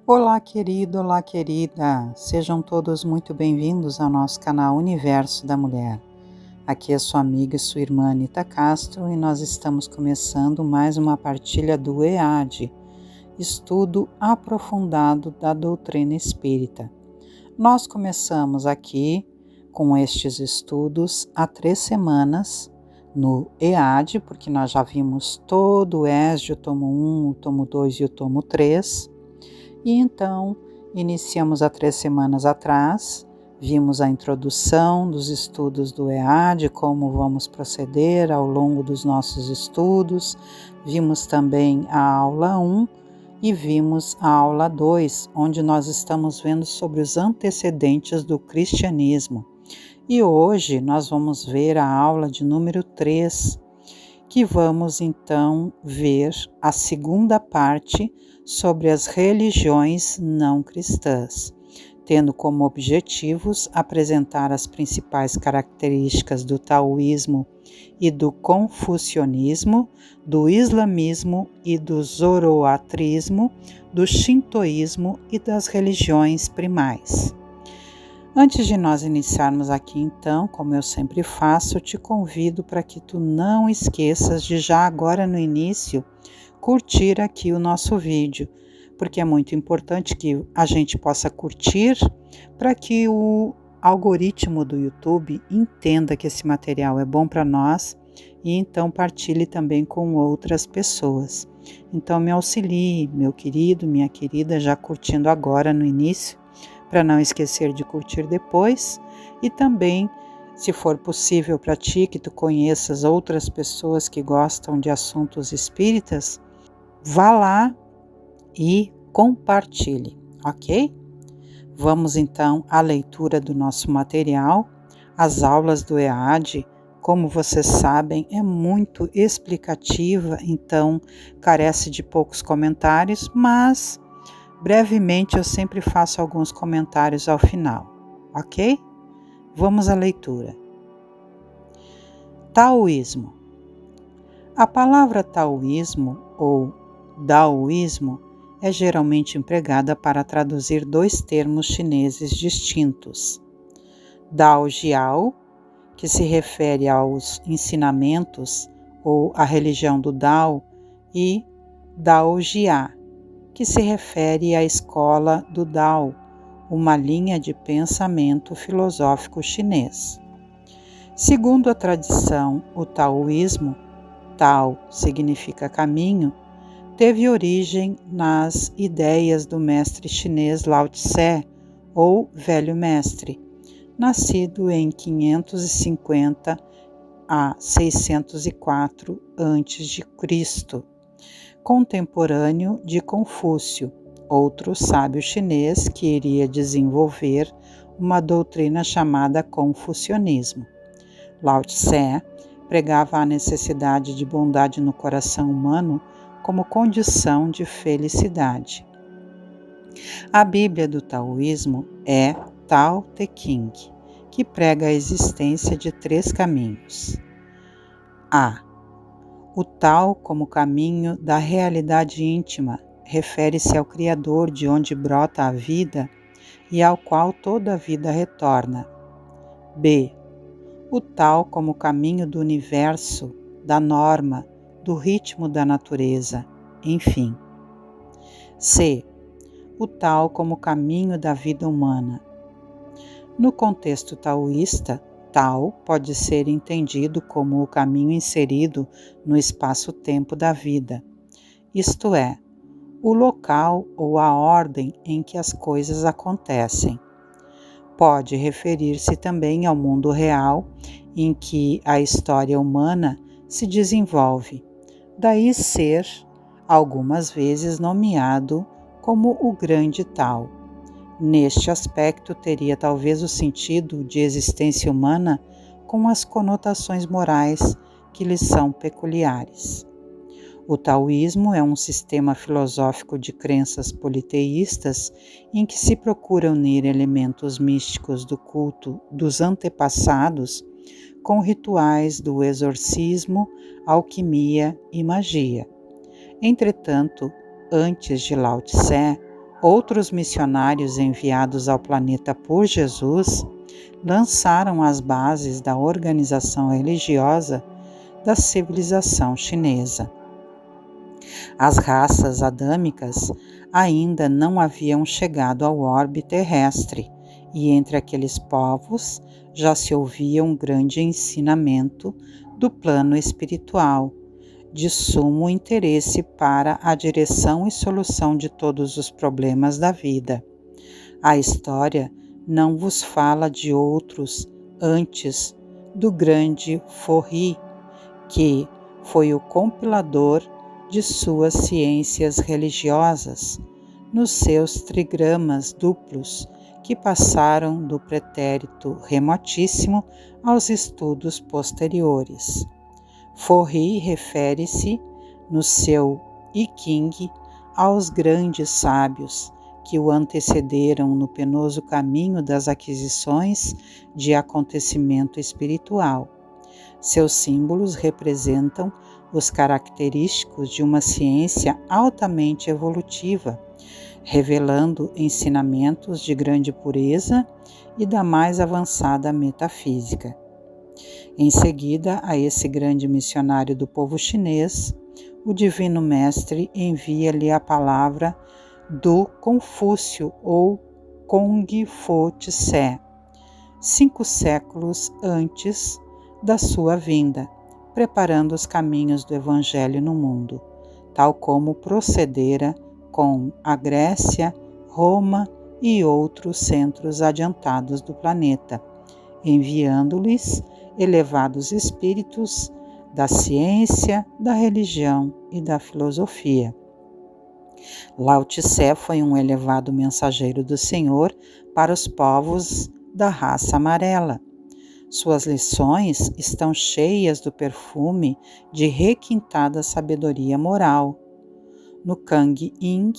Olá, querido, olá, querida. Sejam todos muito bem-vindos ao nosso canal Universo da Mulher. Aqui é sua amiga e sua irmã Anita Castro e nós estamos começando mais uma partilha do EAD, Estudo Aprofundado da Doutrina Espírita. Nós começamos aqui com estes estudos há 3 semanas no EAD, porque nós já vimos todo o ESD, o tomo 1, o tomo 2 e o tomo 3. E então, iniciamos há 3 semanas atrás, vimos a introdução dos estudos do EAD, como vamos proceder ao longo dos nossos estudos, vimos também a aula 1 e vimos a aula 2, onde nós estamos vendo sobre os antecedentes do cristianismo. E hoje nós vamos ver a aula de número 3, que vamos então ver a segunda parte sobre as religiões não cristãs, tendo como objetivos apresentar as principais características do taoísmo e do confucionismo, do islamismo e do zoroatrismo, do shintoísmo e das religiões primais. Antes de nós iniciarmos aqui então, como eu sempre faço, eu te convido para que tu não esqueças de já agora no início curtir aqui o nosso vídeo, porque é muito importante que a gente possa curtir para que o algoritmo do YouTube entenda que esse material é bom para nós e então partilhe também com outras pessoas. Então me auxilie, meu querido, minha querida, já curtindo agora no início, para não esquecer de curtir depois, e também, se for possível para ti, que tu conheças outras pessoas que gostam de assuntos espíritas, vá lá e compartilhe, ok? Vamos então à leitura do nosso material. As aulas do EAD, como vocês sabem, é muito explicativa, então carece de poucos comentários, mas brevemente eu sempre faço alguns comentários ao final, ok? Vamos à leitura. Taoísmo. A palavra taoísmo ou daoísmo é geralmente empregada para traduzir 2 termos chineses distintos. Dao Jiao, que se refere aos ensinamentos ou à religião do Dao, e Dao Jia, que se refere à escola do Dao, uma linha de pensamento filosófico chinês. Segundo a tradição, o taoísmo, Tao significa caminho, teve origem nas ideias do mestre chinês Lao Tse, ou Velho Mestre, nascido em 550 a 604 a.C., contemporâneo de Confúcio, outro sábio chinês que iria desenvolver uma doutrina chamada confucionismo. Lao Tse pregava a necessidade de bondade no coração humano como condição de felicidade. A Bíblia do taoísmo é Tao Te Ching, que prega a existência de 3 caminhos. A. O Tao como caminho da realidade íntima refere-se ao Criador de onde brota a vida e ao qual toda a vida retorna. B. O Tao como caminho do universo, da norma, do ritmo da natureza, enfim. C. O Tao como caminho da vida humana. No contexto taoísta, Tao pode ser entendido como o caminho inserido no espaço-tempo da vida, isto é, o local ou a ordem em que as coisas acontecem. Pode referir-se também ao mundo real em que a história humana se desenvolve, daí ser, algumas vezes, nomeado como o Grande Tao. Neste aspecto, teria talvez o sentido de existência humana com as conotações morais que lhe são peculiares. O taoísmo é um sistema filosófico de crenças politeístas em que se procura unir elementos místicos do culto dos antepassados com rituais do exorcismo, alquimia e magia. Entretanto, antes de Lao Tse, Outros missionários enviados ao planeta por Jesus lançaram as bases da organização religiosa da civilização chinesa. As raças adâmicas ainda não haviam chegado ao orbe terrestre, e entre aqueles povos já se ouvia um grande ensinamento do plano espiritual, de sumo interesse para a direção e solução de todos os problemas da vida. A história não vos fala de outros antes do grande Forri, que foi o compilador de suas ciências religiosas, nos seus trigramas duplos, que passaram do pretérito remotíssimo aos estudos posteriores. Forri refere-se, no seu I Ching, aos grandes sábios que o antecederam no penoso caminho das aquisições de acontecimento espiritual. Seus símbolos representam os característicos de uma ciência altamente evolutiva, revelando ensinamentos de grande pureza e da mais avançada metafísica. Em seguida a esse grande missionário do povo chinês, o Divino Mestre envia-lhe a palavra do Confúcio ou Kong Fu Tse, 5 séculos antes da sua vinda, preparando os caminhos do Evangelho no mundo, tal como procedera com a Grécia, Roma e outros centros adiantados do planeta, enviando-lhes elevados espíritos da ciência, da religião e da filosofia. Lao Tse foi um elevado mensageiro do Senhor para os povos da raça amarela. Suas lições estão cheias do perfume de requintada sabedoria moral. No Kang Ying,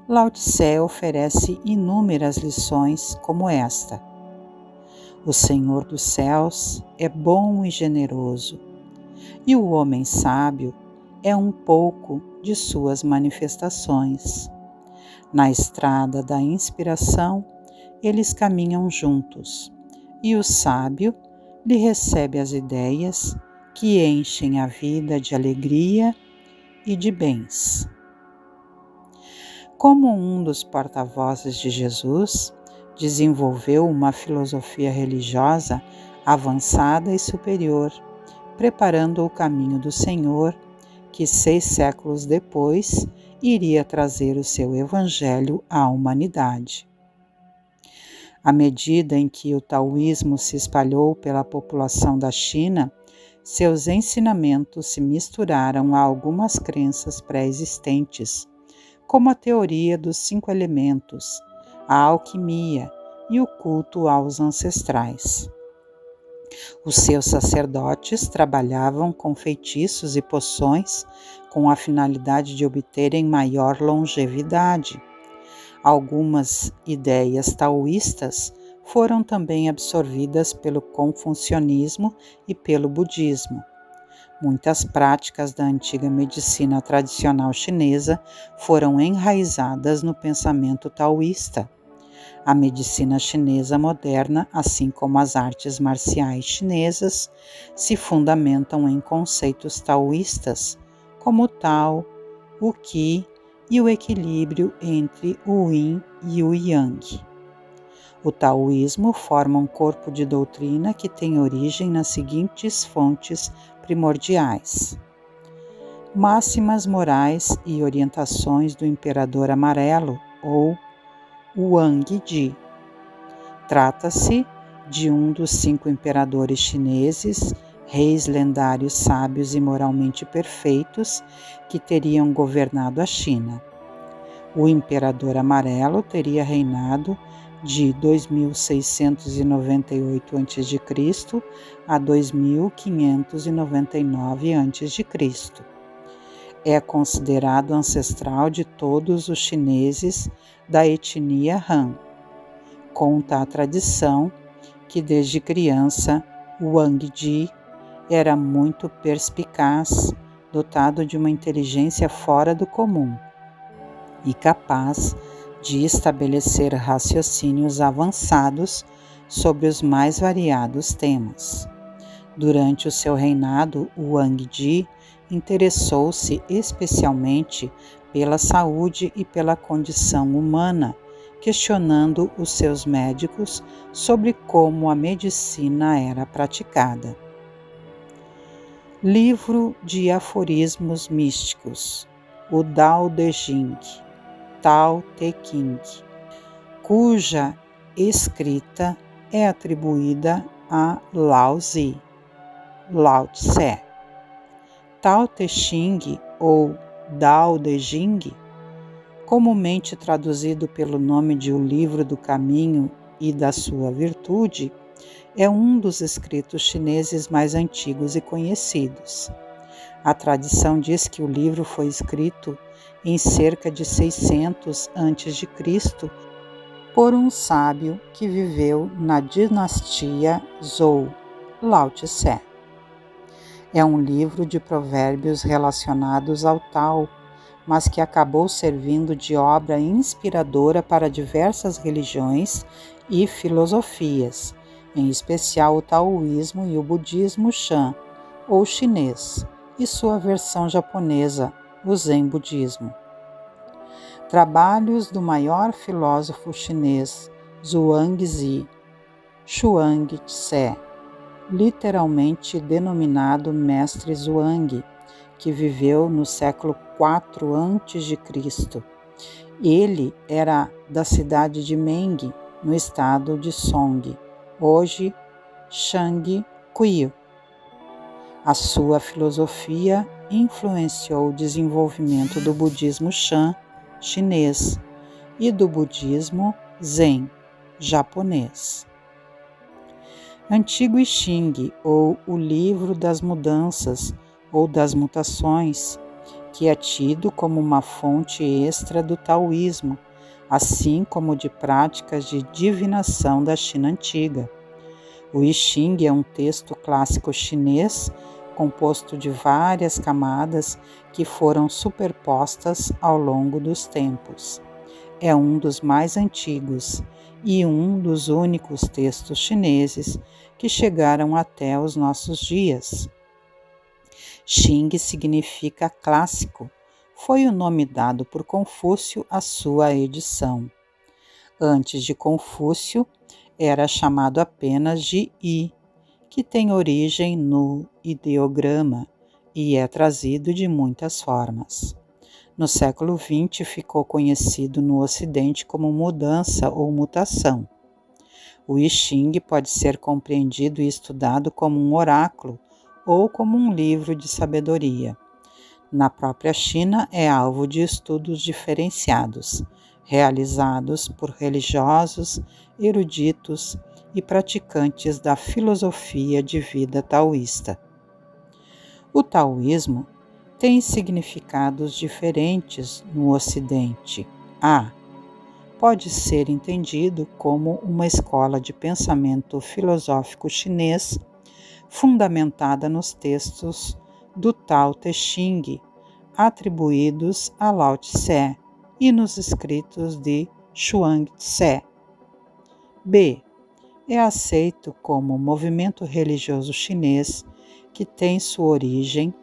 Lao Tse oferece inúmeras lições como esta. O Senhor dos céus é bom e generoso, e o homem sábio é um pouco de suas manifestações. Na estrada da inspiração, eles caminham juntos, e o sábio lhe recebe as ideias que enchem a vida de alegria e de bens. Como um dos porta-vozes de Jesus, desenvolveu uma filosofia religiosa avançada e superior, preparando o caminho do Senhor, que 6 séculos depois iria trazer o seu Evangelho à humanidade. À medida em que o taoísmo se espalhou pela população da China, seus ensinamentos se misturaram a algumas crenças pré-existentes, como a teoria dos 5 elementos, a alquimia e o culto aos ancestrais. Os seus sacerdotes trabalhavam com feitiços e poções com a finalidade de obterem maior longevidade. Algumas ideias taoístas foram também absorvidas pelo confucionismo e pelo budismo. Muitas práticas da antiga medicina tradicional chinesa foram enraizadas no pensamento taoísta. A medicina chinesa moderna, assim como as artes marciais chinesas, se fundamentam em conceitos taoístas, como o Tao, o Qi e o equilíbrio entre o Yin e o Yang. O taoísmo forma um corpo de doutrina que tem origem nas seguintes fontes primordiais: máximas morais e orientações do Imperador Amarelo, ou Wang Di. Trata-se de um dos 5 imperadores chineses, reis lendários sábios e moralmente perfeitos que teriam governado a China. O Imperador Amarelo teria reinado de 2698 a.C. a 2599 a.C. É considerado ancestral de todos os chineses da etnia Han. Conta a tradição que desde criança Wang Di era muito perspicaz, dotado de uma inteligência fora do comum e capaz de estabelecer raciocínios avançados sobre os mais variados temas. Durante o seu reinado, Wang Di interessou-se especialmente pela saúde e pela condição humana, questionando os seus médicos sobre como a medicina era praticada. Livro de aforismos místicos, o Tao Te Ching, Tao Te Ching, cuja escrita é atribuída a Lao Tse. Lao Tse. Tao Te Ching ou Tao Te Ching, comumente traduzido pelo nome de O Livro do Caminho e da Sua Virtude, é um dos escritos chineses mais antigos e conhecidos. A tradição diz que o livro foi escrito em cerca de 600 a.C. por um sábio que viveu na dinastia Zhou, Lao Tse. É um livro de provérbios relacionados ao Tao, mas que acabou servindo de obra inspiradora para diversas religiões e filosofias, em especial o taoísmo e o budismo Shan, ou chinês, e sua versão japonesa, o Zen budismo. Trabalhos do maior filósofo chinês Zhuangzi, Chuang Tse, literalmente denominado Mestre Zhuang, que viveu no século IV a.C. Ele era da cidade de Meng, no estado de Song, hoje Shangqiu. A sua filosofia influenciou o desenvolvimento do budismo Shan, chinês, e do budismo Zen, japonês. Antigo I Ching, ou o Livro das Mudanças ou das Mutações, que é tido como uma fonte extra do taoísmo, assim como de práticas de divinação da China antiga. O I Ching é um texto clássico chinês composto de várias camadas que foram superpostas ao longo dos tempos. É um dos mais antigos e um dos únicos textos chineses que chegaram até os nossos dias. Xing significa clássico. Foi o nome dado por Confúcio à sua edição. Antes de Confúcio, era chamado apenas de Yi, que tem origem no ideograma e é trazido de muitas formas. No século XX, ficou conhecido no Ocidente como mudança ou mutação. O I Ching pode ser compreendido e estudado como um oráculo ou como um livro de sabedoria. Na própria China, é alvo de estudos diferenciados, realizados por religiosos, eruditos e praticantes da filosofia de vida taoísta. O taoísmo tem significados diferentes no Ocidente. Pode ser entendido como uma escola de pensamento filosófico chinês fundamentada nos textos do Tao Te Ching, atribuídos a Lao Tse, e nos escritos de Chuang Tse. B. É aceito como movimento religioso chinês que tem sua origem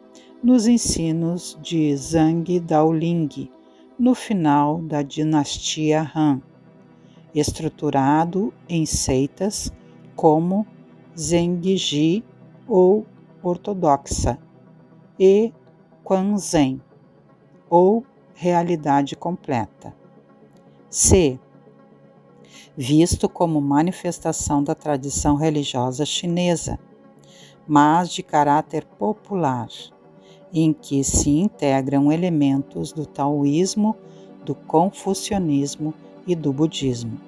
nos ensinos de Zhang Daoling, no final da dinastia Han, estruturado em seitas como Zhengjie ou ortodoxa e Quanzhen, ou realidade completa. C. Visto como manifestação da tradição religiosa chinesa, mas de caráter popular, em que se integram elementos do taoísmo, do confucionismo e do budismo.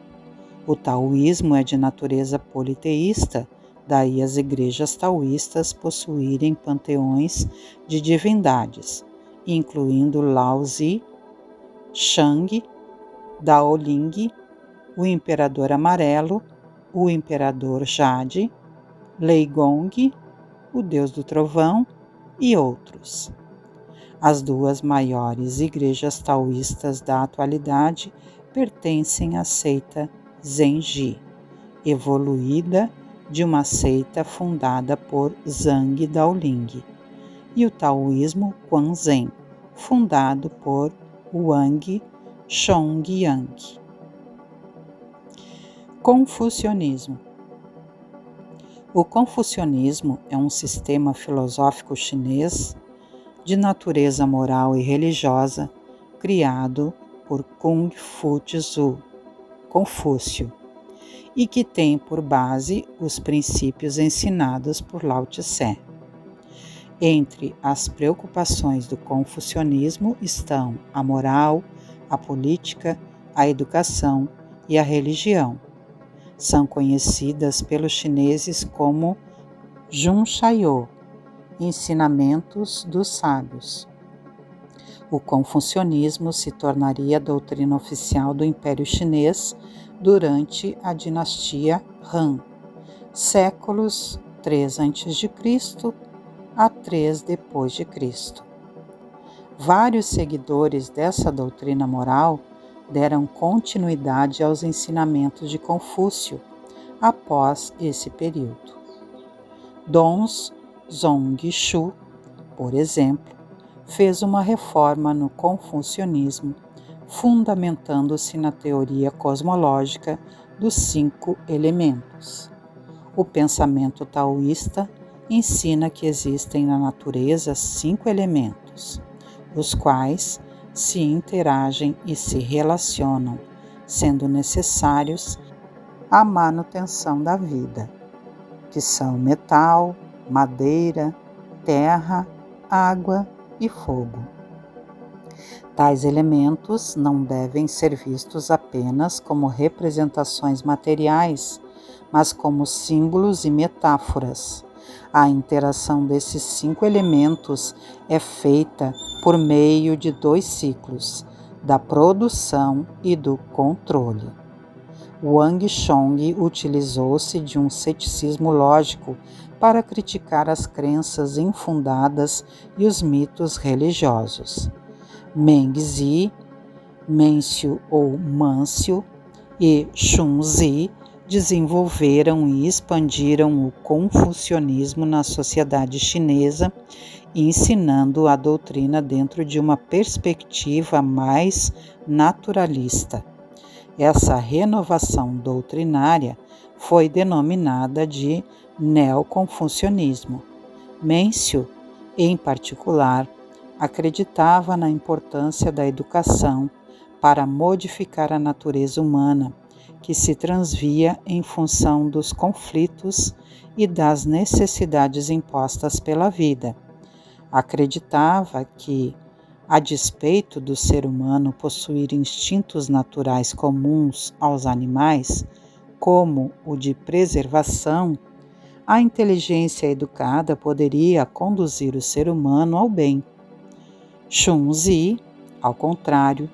O taoísmo é de natureza politeísta, daí as igrejas taoístas possuírem panteões de divindades, incluindo Lao Tse, Shang, Daoling, o Imperador Amarelo, o Imperador Jade, Lei Gong, o Deus do Trovão e outros. As duas maiores igrejas taoístas da atualidade pertencem à seita Zenji, evoluída de uma seita fundada por Zhang Daoling, e o taoísmo Quanzhen, fundado por Wang Chongyang. Confucionismo. O confucionismo é um sistema filosófico chinês de natureza moral e religiosa criado por Kung Fu Tzu, Confúcio, e que tem por base os princípios ensinados por Lao Tse. Entre as preocupações do confucionismo estão a moral, a política, a educação e a religião. São conhecidas pelos chineses como Jun Shaiyou, ensinamentos dos sábios. O confucionismo se tornaria a doutrina oficial do Império Chinês durante a dinastia Han, séculos 3 a.C. a 3 depois de Cristo. Vários seguidores dessa doutrina moral deram continuidade aos ensinamentos de Confúcio após esse período. Dong Zhongshu, por exemplo, fez uma reforma no confucionismo, fundamentando-se na teoria cosmológica dos 5 elementos. O pensamento taoísta ensina que existem na natureza 5 elementos, os quais se interagem e se relacionam, sendo necessários à manutenção da vida, que são metal, madeira, terra, água e fogo. Tais elementos não devem ser vistos apenas como representações materiais, mas como símbolos e metáforas. A interação desses 5 elementos é feita por meio de 2 ciclos, da produção e do controle. Wang Chong utilizou-se de um ceticismo lógico para criticar as crenças infundadas e os mitos religiosos. Mengzi, Menciu ou Mâncio e Xunzi desenvolveram e expandiram o confucionismo na sociedade chinesa, ensinando a doutrina dentro de uma perspectiva mais naturalista. Essa renovação doutrinária foi denominada de neoconfucionismo. Menciu, em particular, acreditava na importância da educação para modificar a natureza humana, que se transvia em função dos conflitos e das necessidades impostas pela vida. Acreditava que, a despeito do ser humano possuir instintos naturais comuns aos animais, como o de preservação, a inteligência educada poderia conduzir o ser humano ao bem. Xunzi, ao contrário,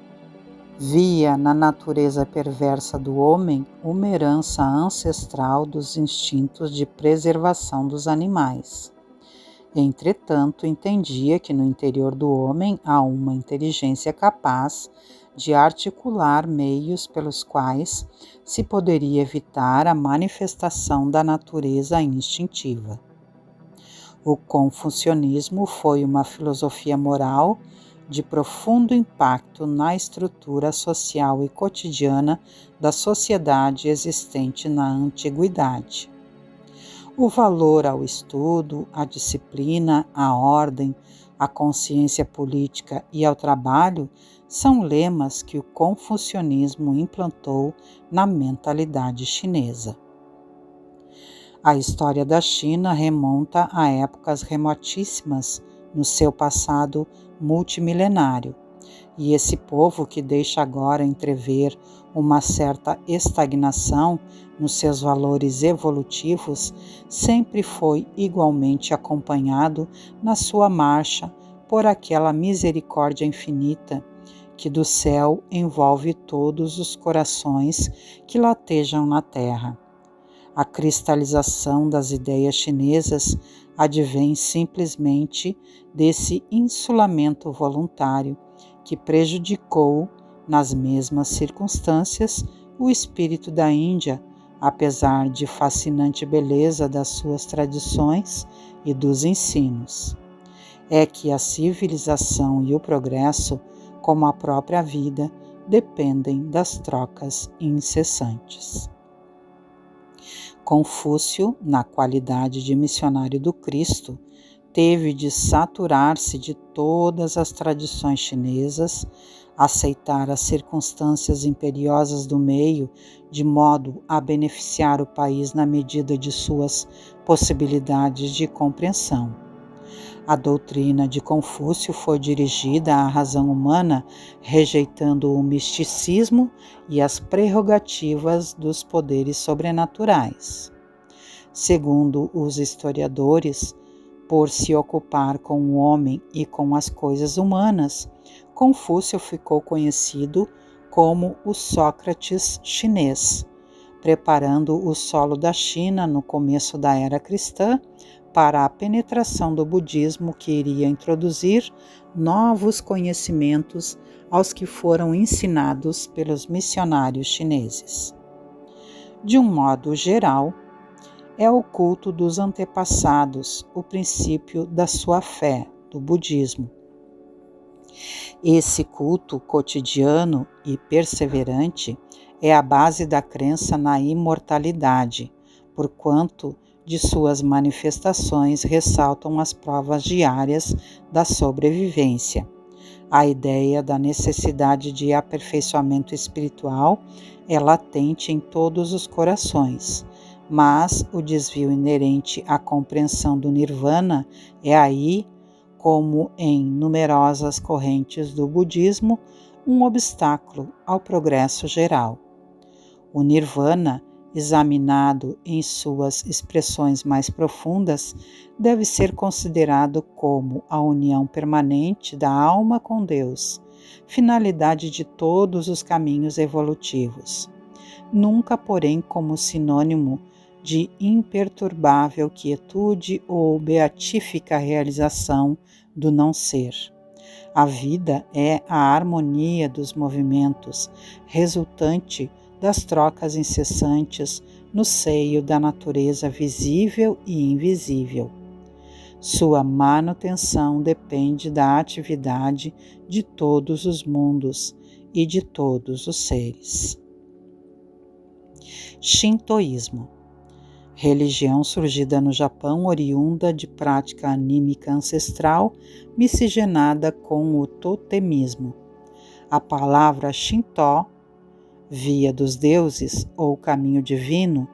via na natureza perversa do homem uma herança ancestral dos instintos de preservação dos animais. Entretanto, entendia que no interior do homem há uma inteligência capaz de articular meios pelos quais se poderia evitar a manifestação da natureza instintiva. O confucionismo foi uma filosofia moral de profundo impacto na estrutura social e cotidiana da sociedade existente na antiguidade. O valor ao estudo, à disciplina, à ordem, à consciência política e ao trabalho são lemas que o confucionismo implantou na mentalidade chinesa. A história da China remonta a épocas remotíssimas no seu passado multimilenário, e esse povo que deixa agora entrever uma certa estagnação nos seus valores evolutivos sempre foi igualmente acompanhado na sua marcha por aquela misericórdia infinita que do céu envolve todos os corações que latejam na terra. A cristalização das ideias chinesas advém simplesmente desse insulamento voluntário que prejudicou Nas mesmas circunstâncias, o espírito da Índia, apesar de fascinante beleza das suas tradições e dos ensinos, é que a civilização e o progresso, como a própria vida, dependem das trocas incessantes. Confúcio, na qualidade de missionário do Cristo, teve de saturar-se de todas as tradições chinesas, aceitar as circunstâncias imperiosas do meio, de modo a beneficiar o país na medida de suas possibilidades de compreensão. A doutrina de Confúcio foi dirigida à razão humana, rejeitando o misticismo e as prerrogativas dos poderes sobrenaturais. Segundo os historiadores, por se ocupar com o homem e com as coisas humanas, Confúcio ficou conhecido como o Sócrates chinês, preparando o solo da China no começo da era cristã para a penetração do budismo, que iria introduzir novos conhecimentos aos que foram ensinados pelos missionários chineses. De um modo geral, é o culto dos antepassados, o princípio da sua fé, do budismo. Esse culto cotidiano e perseverante é a base da crença na imortalidade, porquanto de suas manifestações ressaltam as provas diárias da sobrevivência. A ideia da necessidade de aperfeiçoamento espiritual é latente em todos os corações, mas o desvio inerente à compreensão do nirvana é aí, como em numerosas correntes do budismo, um obstáculo ao progresso geral. O nirvana, examinado em suas expressões mais profundas, deve ser considerado como a união permanente da alma com Deus, finalidade de todos os caminhos evolutivos. Nunca, porém, como sinônimo de imperturbável quietude ou beatífica realização do não-ser. A vida é a harmonia dos movimentos, resultante das trocas incessantes no seio da natureza visível e invisível. Sua manutenção depende da atividade de todos os mundos e de todos os seres. Shintoísmo. Religião surgida no Japão, oriunda de prática anímica ancestral, miscigenada com o totemismo. A palavra Shinto, via dos deuses ou caminho divino,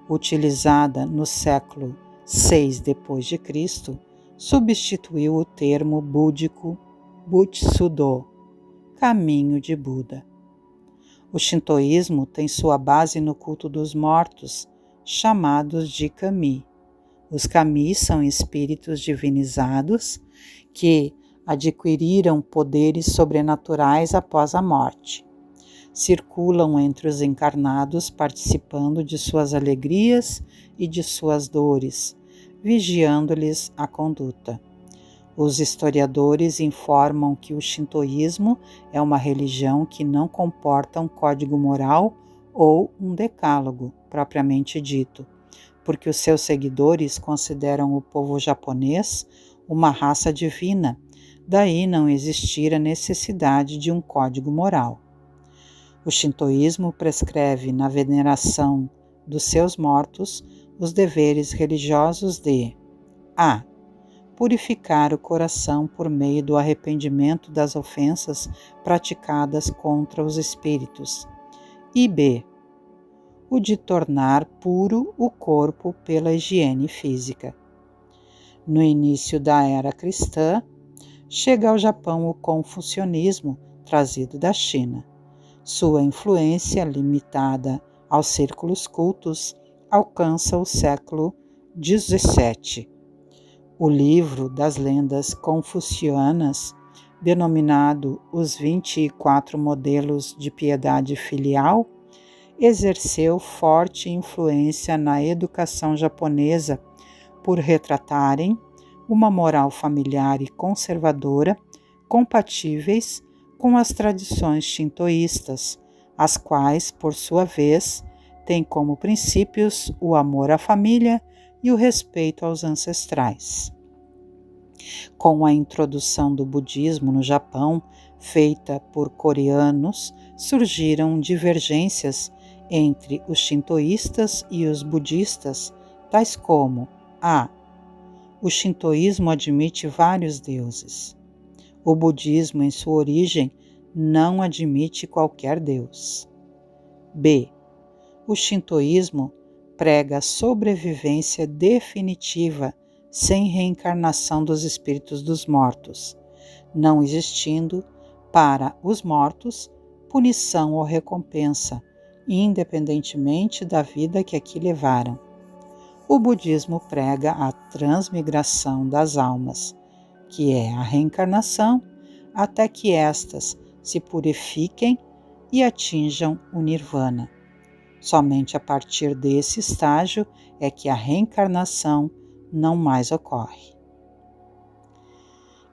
utilizada no século VI d.C., substituiu o termo búdico Butsudo, caminho de Buda. O shintoísmo tem sua base no culto dos mortos, chamados de kami. Os kami são espíritos divinizados que adquiriram poderes sobrenaturais após a morte. Circulam entre os encarnados, participando de suas alegrias e de suas dores, vigiando-lhes a conduta. Os historiadores informam que o shintoísmo é uma religião que não comporta um código moral ou um decálogo, propriamente dito, porque os seus seguidores consideram o povo japonês uma raça divina, daí não existir a necessidade de um código moral. O shintoísmo prescreve na veneração dos seus mortos os deveres religiosos de a. Purificar o coração por meio do arrependimento das ofensas praticadas contra os espíritos, e b. o de tornar puro o corpo pela higiene física. No início da era cristã, chega ao Japão o confucionismo, trazido da China. Sua influência, limitada aos círculos cultos, alcança o século XVII. O livro das lendas confucianas, denominado Os 24 Modelos de Piedade Filial, exerceu forte influência na educação japonesa por retratarem uma moral familiar e conservadora compatíveis com as tradições shintoístas, as quais, por sua vez, têm como princípios o amor à família e o respeito aos ancestrais. Com a introdução do budismo no Japão, feita por coreanos, surgiram divergências entre os shintoístas e os budistas, tais como a. O shintoísmo admite vários deuses. O budismo, em sua origem, não admite qualquer deus. B. O shintoísmo prega a sobrevivência definitiva sem reencarnação dos espíritos dos mortos, não existindo, para os mortos, punição ou recompensa, independentemente da vida que aqui levaram. O budismo prega a transmigração das almas, que é a reencarnação, até que estas se purifiquem e atinjam o nirvana. Somente a partir desse estágio é que a reencarnação não mais ocorre.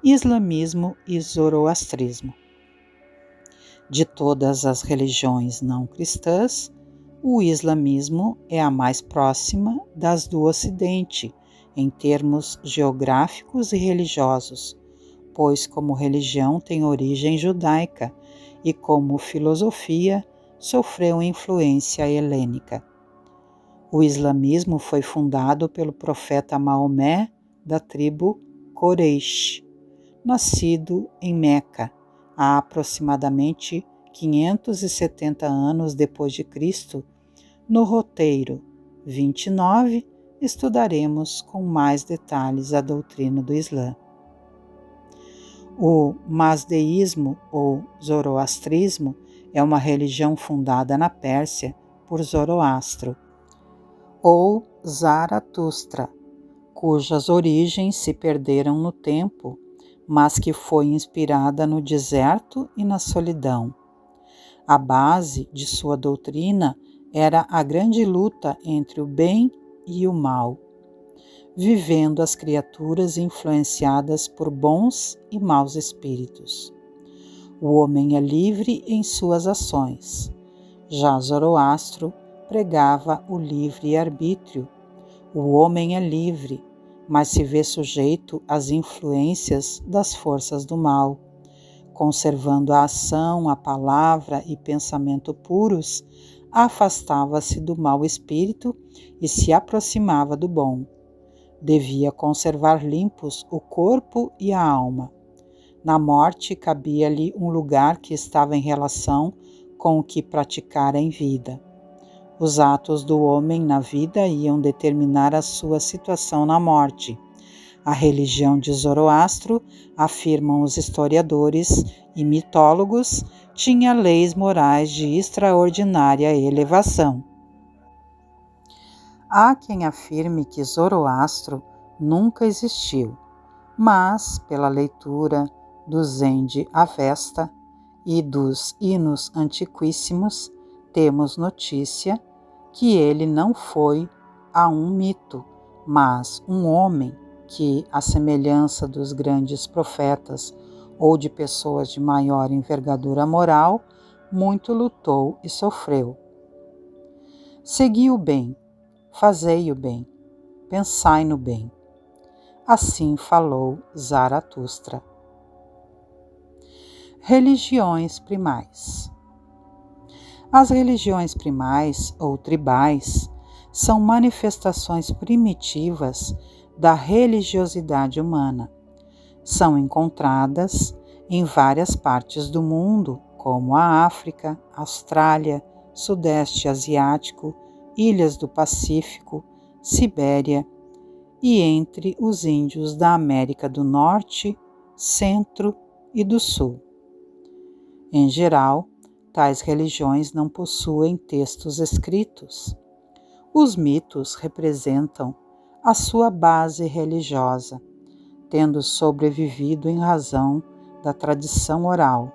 Islamismo e zoroastrismo. De todas as religiões não cristãs, o islamismo é a mais próxima das do Ocidente, em termos geográficos e religiosos, pois como religião tem origem judaica e como filosofia sofreu influência helênica. O islamismo foi fundado pelo profeta Maomé, da tribo Quraysh, nascido em Meca, há aproximadamente 570 anos depois de Cristo. No roteiro 29, estudaremos com mais detalhes a doutrina do Islã. O mazdeísmo ou zoroastrismo é uma religião fundada na Pérsia por Zoroastro, ou Zaratustra, cujas origens se perderam no tempo, mas que foi inspirada no deserto e na solidão. A base de sua doutrina era a grande luta entre o bem e o mal, vivendo as criaturas influenciadas por bons e maus espíritos. O homem é livre em suas ações. Já Zoroastro pregava o livre-arbítrio. O homem é livre, mas se vê sujeito às influências das forças do mal. Conservando a ação, a palavra e pensamento puros, afastava-se do mau espírito e se aproximava do bom. Devia conservar limpos o corpo e a alma. Na morte cabia-lhe um lugar que estava em relação com o que praticara em vida. Os atos do homem na vida iam determinar a sua situação na morte. A religião de Zoroastro, afirmam os historiadores e mitólogos, tinha leis morais de extraordinária elevação. Há quem afirme que Zoroastro nunca existiu, mas, pela leitura do Zend Avesta e dos hinos antiquíssimos, temos notícia que ele não foi um mito, mas um homem que, à semelhança dos grandes profetas ou de pessoas de maior envergadura moral, muito lutou e sofreu. Segui o bem, fazei o bem, pensai no bem. Assim falou Zaratustra. Religiões primais. As religiões primais ou tribais são manifestações primitivas da religiosidade humana. São encontradas em várias partes do mundo, como a África, Austrália, Sudeste Asiático, Ilhas do Pacífico, Sibéria e entre os índios da América do Norte, Centro e do Sul. Em geral, tais religiões não possuem textos escritos. Os mitos representam a sua base religiosa, tendo sobrevivido em razão da tradição oral.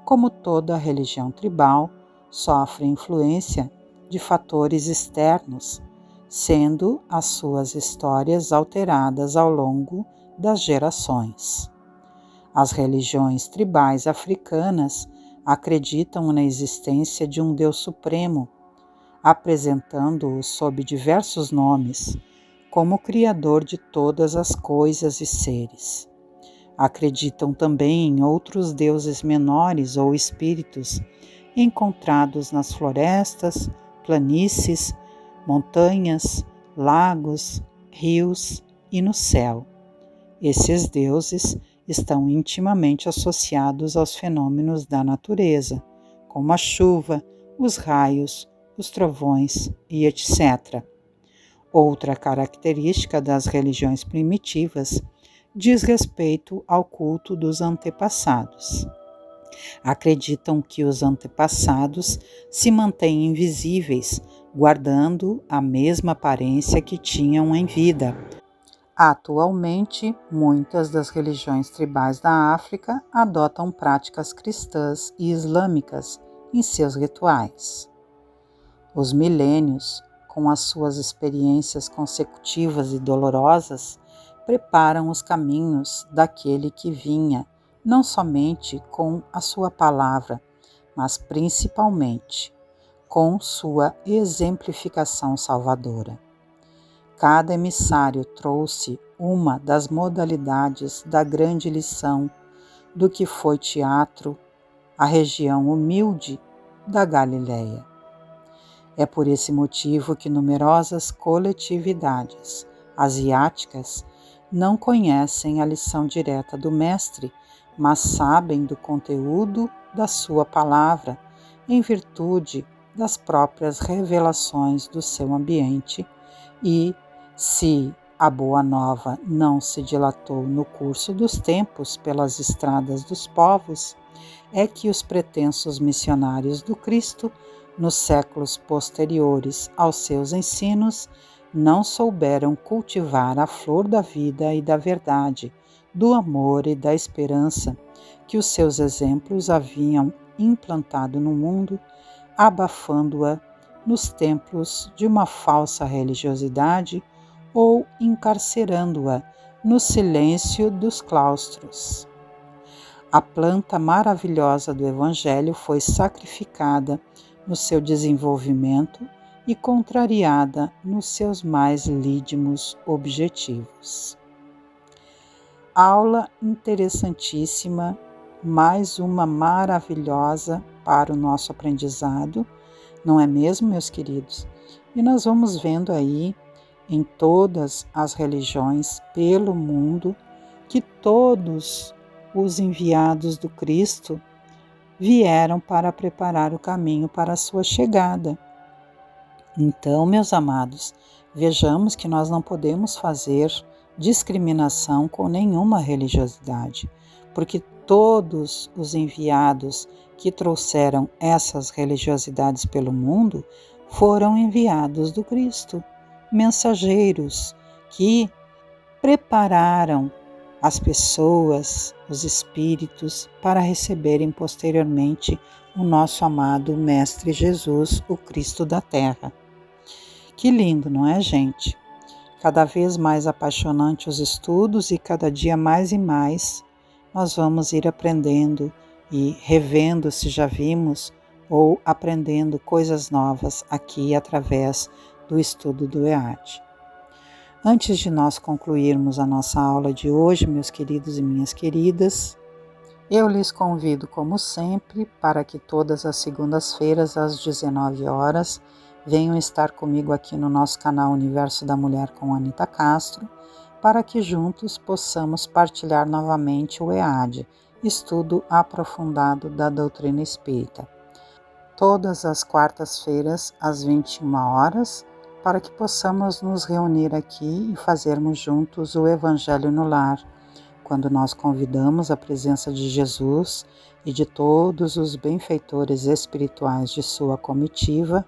Como toda religião tribal, sofre influência de fatores externos, sendo as suas histórias alteradas ao longo das gerações. As religiões tribais africanas acreditam na existência de um Deus Supremo, apresentando-o sob diversos nomes, como o Criador de todas as coisas e seres. Acreditam também em outros deuses menores ou espíritos encontrados nas florestas, planícies, montanhas, lagos, rios e no céu. Esses deuses estão intimamente associados aos fenômenos da natureza, como a chuva, os raios, os trovões e etc. Outra característica das religiões primitivas diz respeito ao culto dos antepassados. Acreditam que os antepassados se mantêm invisíveis, guardando a mesma aparência que tinham em vida. Atualmente, muitas das religiões tribais da África adotam práticas cristãs e islâmicas em seus rituais. Os milênios, com as suas experiências consecutivas e dolorosas, preparam os caminhos daquele que vinha, não somente com a sua palavra, mas principalmente com sua exemplificação salvadora. Cada emissário trouxe uma das modalidades da grande lição do que foi teatro, a região humilde da Galileia. É por esse motivo que numerosas coletividades asiáticas não conhecem a lição direta do Mestre, mas sabem do conteúdo da sua palavra, em virtude das próprias revelações do seu ambiente e, se a Boa Nova não se dilatou no curso dos tempos pelas estradas dos povos, é que os pretensos missionários do Cristo, nos séculos posteriores aos seus ensinos, não souberam cultivar a flor da vida e da verdade, do amor e da esperança que os seus exemplos haviam implantado no mundo, abafando-a nos templos de uma falsa religiosidade ou encarcerando-a no silêncio dos claustros. A planta maravilhosa do Evangelho foi sacrificada no seu desenvolvimento e contrariada nos seus mais lídimos objetivos. Aula interessantíssima, mais uma maravilhosa para o nosso aprendizado, não é mesmo, meus queridos? E nós vamos vendo aí em todas as religiões pelo mundo que todos os enviados do Cristo vieram para preparar o caminho para a sua chegada. Então, meus amados, vejamos que nós não podemos fazer discriminação com nenhuma religiosidade, porque todos os enviados que trouxeram essas religiosidades pelo mundo foram enviados do Cristo, mensageiros que prepararam as pessoas, os espíritos, para receberem posteriormente o nosso amado Mestre Jesus, o Cristo da Terra. Que lindo, não é, gente? Cada vez mais apaixonante os estudos e cada dia mais e mais nós vamos ir aprendendo e revendo se já vimos ou aprendendo coisas novas aqui através do estudo do EAD. Antes de nós concluirmos a nossa aula de hoje, meus queridos e minhas queridas, eu lhes convido, como sempre, para que todas as segundas-feiras, às 19 horas, venham estar comigo aqui no nosso canal Universo da Mulher com Anita Castro, para que juntos possamos partilhar novamente o EAD, Estudo Aprofundado da Doutrina Espírita. Todas as quartas-feiras, às 21 horas, para que possamos nos reunir aqui e fazermos juntos o Evangelho no Lar, quando nós convidamos a presença de Jesus e de todos os benfeitores espirituais de sua comitiva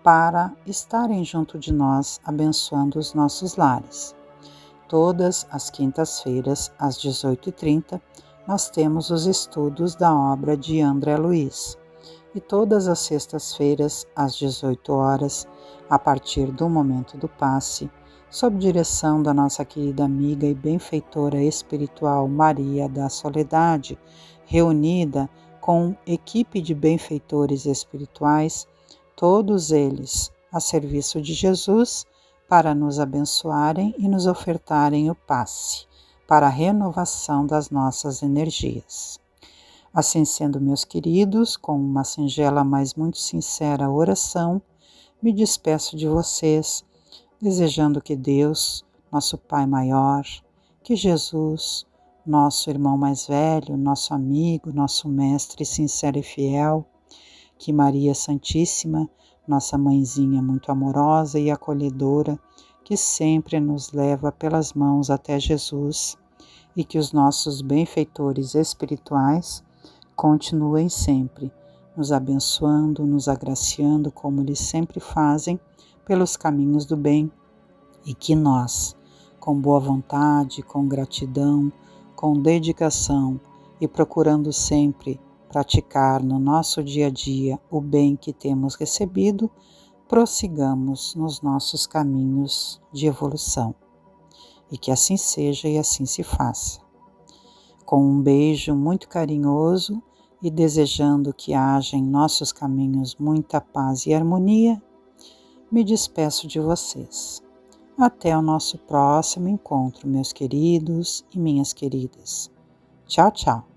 para estarem junto de nós, abençoando os nossos lares. Todas as quintas-feiras, às 18h30, nós temos os estudos da obra de André Luiz. E todas as sextas-feiras, às 18 horas, a partir do momento do passe, sob direção da nossa querida amiga e benfeitora espiritual Maria da Soledade, reunida com equipe de benfeitores espirituais, todos eles a serviço de Jesus, para nos abençoarem e nos ofertarem o passe para a renovação das nossas energias. Assim sendo, meus queridos, com uma singela, mas muito sincera oração, me despeço de vocês, desejando que Deus, nosso Pai maior, que Jesus, nosso irmão mais velho, nosso amigo, nosso mestre sincero e fiel, que Maria Santíssima, nossa mãezinha muito amorosa e acolhedora, que sempre nos leva pelas mãos até Jesus, e que os nossos benfeitores espirituais continuem sempre nos abençoando, nos agraciando, como eles sempre fazem, pelos caminhos do bem, e que nós, com boa vontade, com gratidão, com dedicação e procurando sempre praticar no nosso dia a dia o bem que temos recebido, prossigamos nos nossos caminhos de evolução. E que assim seja e assim se faça. Com um beijo muito carinhoso e desejando que haja em nossos caminhos muita paz e harmonia, me despeço de vocês. Até o nosso próximo encontro, meus queridos e minhas queridas. Tchau, tchau.